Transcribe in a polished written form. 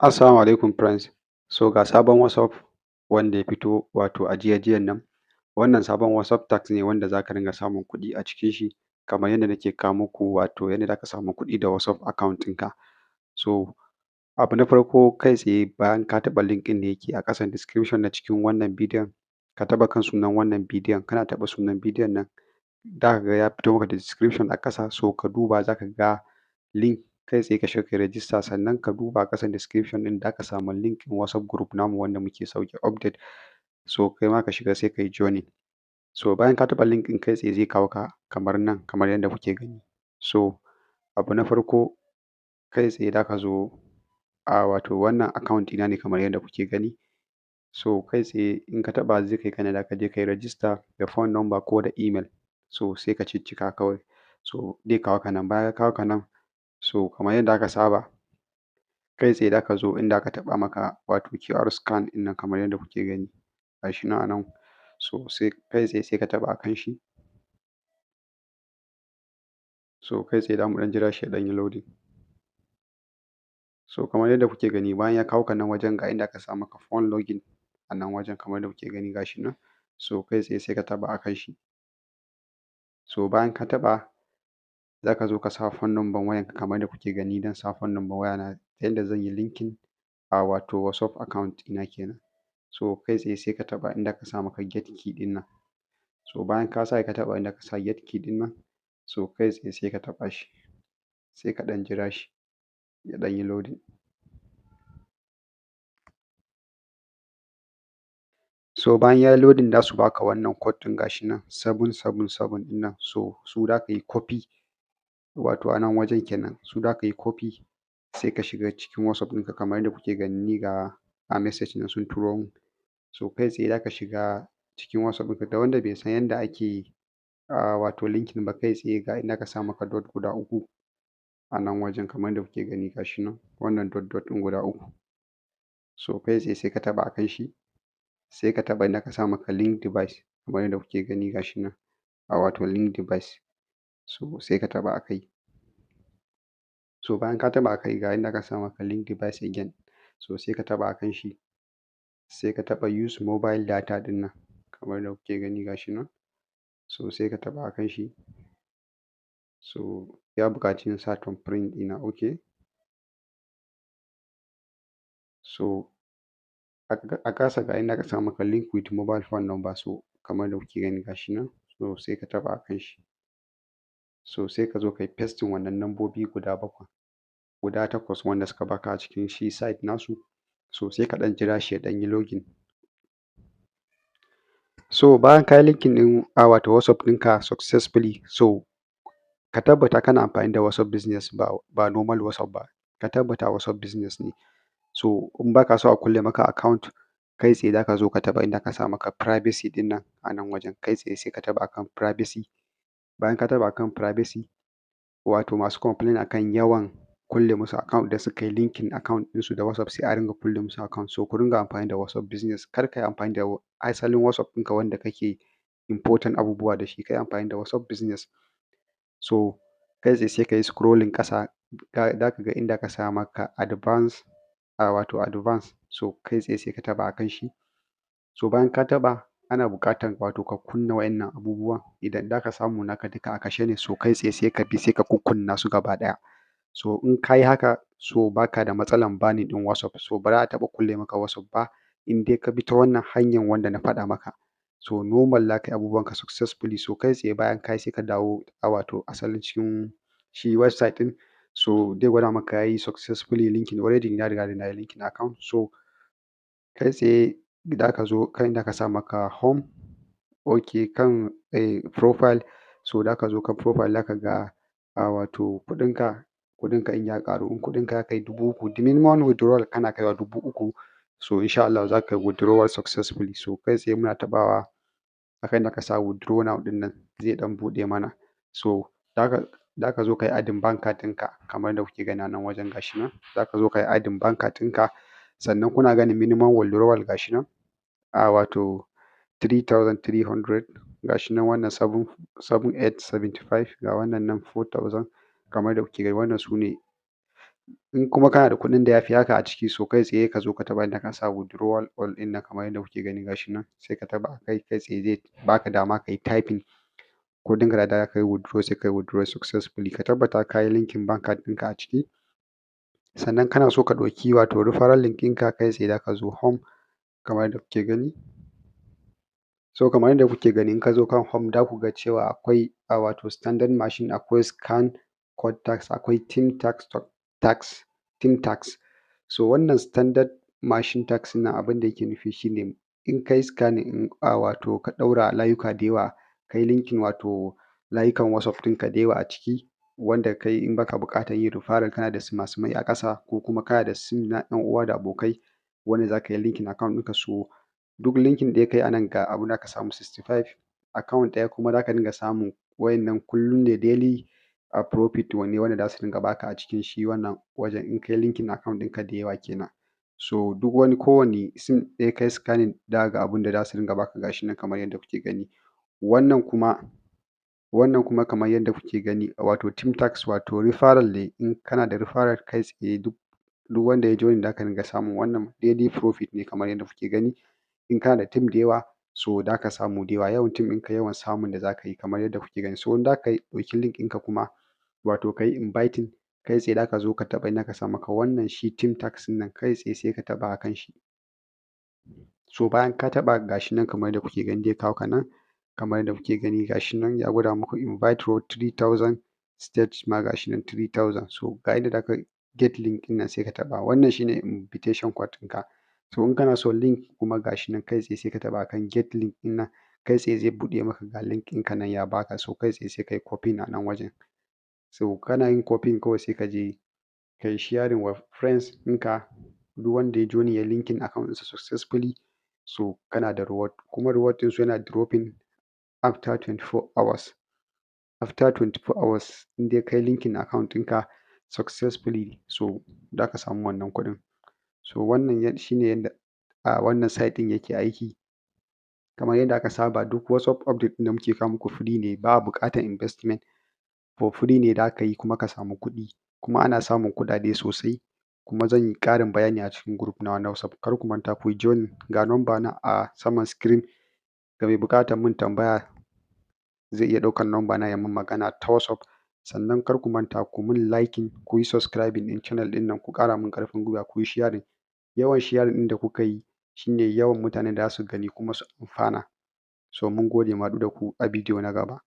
Assalamu alaikum friends. So ga sabon WhatsApp wanda ya fito wato a jiya-jiyan nan. Wannan sabon WhatsApp tax ne wanda za ka ringa samun kuɗi a cikin shi kamar yadda nake kawo muku wato yadda za ka samu kuɗi da WhatsApp account ɗinka. So abu na farko kai tsaye bayan ka taɓa link ɗin da yake a ƙasan description na cikin wannan bidiyon, ka taɓa kan sunan wannan bidiyon, kana taɓa sunan bidiyon nan za ka ga ya fito maka da description a ƙasa, so ka duba za ka ga link kai tsaye ka shiga ka yi register, sannan ka duba a ƙasan description ɗin za ka samu link ɗin WhatsApp group namu wanda muke sauke update, so kai ma ka shiga sai ka yi joining. So bayan ka taɓa link ɗin kai tsaye zai kawo ka kamar nan, kamar yadda kuke gani. So abu na farko kai tsaye za ka zo wato wannan account ɗina ne kamar yadda kuke gani. So kai tsaye in ka taɓa zai kai ka ne za ka je ka yi register da phone number ko da email, so sai ka ciccika kawai, so zai kawo ka nan. Bayan ya kawo ka nan, so kamar yadda aka saba kai tsaye za ka zo inda aka taɓa maka wato QR scan ɗin nan kamar yadda kuke gani ga shi nan a nan, so sai kai tsaye sai ka taɓa a kan shi. So kai tsaye za mu ɗan jira shi ya ɗan yi loading. So kamar yadda kuke gani bayan ya kawo ka nan wajen ga inda aka sa maka phone login a nan wajen kamar yadda kuke gani ga shi nan, so kai tsaye sai ka taɓa a kan shi. So bayan ka taɓa za ka zo ka sa phone number wayanka kamar yadda kuke gani, zan sa phone number wayana ta yadda zan yi linking wato WhatsApp account ɗina kenan. So kai tsaye sai ka taɓa inda aka sa maka get key ɗin nan. So bayan ka sa ka taɓa inda aka sa get key ɗin nan, so kai tsaye sai ka taɓa shi, sai ka ɗan jira shi ya ɗan yi loading. So bayan ya yi loading za su ba ka wannan code ɗin ga shi nan 777 ɗin nan, so su za ka yi copy wato a nan wajen kenan, su za ka yi copy sai ka shiga cikin WhatsApp ɗinka kamar yadda kuke gani ni ga message nan sun turo min. So kai tsaye za ka shiga cikin WhatsApp ɗinka, da wanda bai san yadda ake wato linking ba kai tsaye ga inda aka sa maka dot guda uku a nan wajen kamar yadda kuke gani ga shi nan wannan dot dot ɗin guda uku. So kai tsaye sai ka taɓa a kan shi, sai ka taɓa inda aka sa maka link device kamar yadda kuke gani ga shi nan wato link device, so sai ka taɓa a kai. So bayan ka taɓa a kai ga inda aka sa maka link device again, so sai ka taɓa a kan shi, sai ka taɓa use mobile data ɗin nan kamar yadda kuke gani ga shi nan, so sai ka taɓa a kan shi. So ya buƙaci in sa thumbprint ɗina, okay. So a ƙasa ga inda aka sa maka link with mobile phone number, so kamar yadda kuke gani ga shi nan, so sai ka taɓa a kan shi. So sai ka zo ka yi pasting wannan lambobi guda takwas wanda suka baka a cikin shi site nasu, so sai ka ɗan jira shi ya ɗan yi login. So bayan ka yi linking ɗin wato WhatsApp ɗinka successfully, so ka tabbata kana amfani da WhatsApp business ba normal WhatsApp ba, ka tabbata WhatsApp business ne. So in ba ka so a kulle maka account, kai tsaye za ka zo ka taɓa inda aka sa maka privacy ɗin nan a nan wajen, kai tsaye sai ka taɓa akan privacy. Bayan ka taɓa akan privacy, wato masu complain akan yawan kulle musu account da suka yi linking account ɗinsu da WhatsApp sai a ringa kulle musu account, so ku ringa amfani da WhatsApp business, kar ka yi amfani da asalin WhatsApp ɗinka wanda kake important abubuwa da shi, ka yi amfani da WhatsApp business. So kai tsaye sai ka yi scrolling ƙasa za ka ga inda aka sa maka advance wato advance, so kai tsaye sai ka taɓa a kan shi. So bayan ka taɓa ana buƙatar wato ka kunna wa'innan abubuwan, idan za ka samu naka duka a kashe ne, so kai tsaye sai ka bi sai ka kukkunna su gaba ɗaya. So in ka yi haka, so ba ka da matsalan banning ɗin WhatsApp, so ba za a taɓa kulle maka WhatsApp ba in dai ka bi ta wannan hanyar wanda na faɗa maka. So normal za ka yi abubuwanka successfully, so kai tsaye bayan ka yi sai ka dawo wato asalin cikin shi website ɗin, so zai gwada maka ya yi successfully linking, already na riga da na yi linking account. So kai tsaye za ka zo kan inda aka sa maka home, okay, kan profile, so za ka zo kan profile za ka ga wato kuɗinka in ya ƙaru, in kuɗinka ya kai 3,000, the minimum withdrawal kana kaiwa 3,000, so insha Allah za ka yi withdrawal successfully. So kai tsaye muna taɓawa akan inda aka sa withdraw now ɗin nan zai ɗan buɗe mana, so za ka zo ka yi adding bank card ɗinka kamar yadda kuke gani a nan wajen ga shi nan, za ka zo ka yi adding bank card ɗinka, sannan kuna ganin minimum withdrawal ga shi nan wato 3,300 ga shi nan, wannan 7,875 ga wannan nan 4,000 kamar yadda kuke gani, wannan su ne In kuma kana da kuɗin da ya fi haka a ciki, so kai tsaye ka zo ka taɓa inda ka sa withdrawal all ɗin nan kamar yadda kuke gani gashi nan, sai ka taɓa kai tsaye zai baka dama ka yi typing kuɗinka da za ka yi withdraw, sai ka yi withdraw successfully. Ka tabbata ka yi linking bank card ɗinka a ciki. Sannan kana so ka ɗauki wato referral link ɗinka, kai tsaye za ka zo home kamar yadda kuke gani. So kamar yadda kuke gani, in ka zo kan home za ku ga cewa akwai wato standard machine, akwai scan code tax, akwai team tax. So wannan standard machine tax nan abin da yake nufi shine in kai scanning in wato ka ɗaura layuka da yawa, kai linking wato layukan WhatsApp ɗinka da yawa a ciki, wanda kai in baka buƙatar yin referral kana da sima-simai a ƙasa, ko kuma kana da sim na ‘yan uwa da abokai wanda za ka yi linking account ɗinka, so duk linking da ya kai a nan ga abin da ka samu 65, account ɗaya kuma za ka dinga samun waƴannan kullum ne daily profit ne wanda za su dinga baka a cikin shi wannan wajen in kai linking account ɗinka da yawa kenan. So duk wani kowane sim ɗaya kai scanning za ka ga abin da za su dinga baka gashi nan kamar yadda kuke gani. Wannan kuma kamar yadda kuke gani wato team tax wato referral ne, in kana da referral kai tsaye duk wanda ya join za ka dinga samun wannan daily profit ne kamar yadda kuke gani. In kana da team da yawa, so za ka samu da yawa, yawan team ɗinka yawan samun da za ka yi kamar yadda kuke gani. So in za ka ɗauki link ɗinka kuma wato ka yi inviting, kai tsaye za ka zo ka taɓa inda aka sa maka wannan shi team tax ɗin nan, kai tsaye sai ka taɓa a kan shi. So bayan ka taɓa gashi nan kamar yadda kuke gani zai kawo ka nan, kamar yadda kuke gani gashi nan ya gwada muku invite row 3000, stage ma gashi nan 3000. So ga inda za ka get link ɗin nan sai ka taɓa, wannan shine invitation code ɗinka. So in kana so link kuma gashi nan kai tsaye sai ka taɓa kan get link ɗin nan, kai tsaye zai buɗe maka ga link ɗinka nan ya baka, so kai tsaye sai ka yi copying a nan wajen. So kana yin copying kawai sai ka je ka yi sharing wa friends ɗinka, duk wanda ya join ya yi linking account ɗinsa successfully, so kana da reward, kuma reward ɗinsu yana dropping after 24 hours. After 24 hours in dai ka yi linking account ɗinka successfully, so za ka samu wannan kuɗin. So wannan shine yadda wannan site ɗin yake aiki. Kamar yadda aka saba duk WhatsApp update ɗin da muke kawo muku free ne, ba buƙatar investment, for free ne za ka yi kuma ka samu kuɗi, kuma ana samun kuɗaɗe sosai. Kuma zan yi ƙarin bayani a cikin group nawa na WhatsApp, kar ku manta ku yi joining, ga number na a saman screen, ga mai buƙatar mun tambaya zai iya ɗaukan number na ya mun magana ta WhatsApp. Sannan kar ku manta ku mun liking, ku yi subscribing ɗin channel ɗin nan, ku ƙara mun ƙarfin gwiwa, ku yi sharing. Yawan sharing ɗin da kuka yi shine yawan mutanen da za su gani kuma su amfana. So mun gode, mu haɗu da ku a bidiyo na gaba.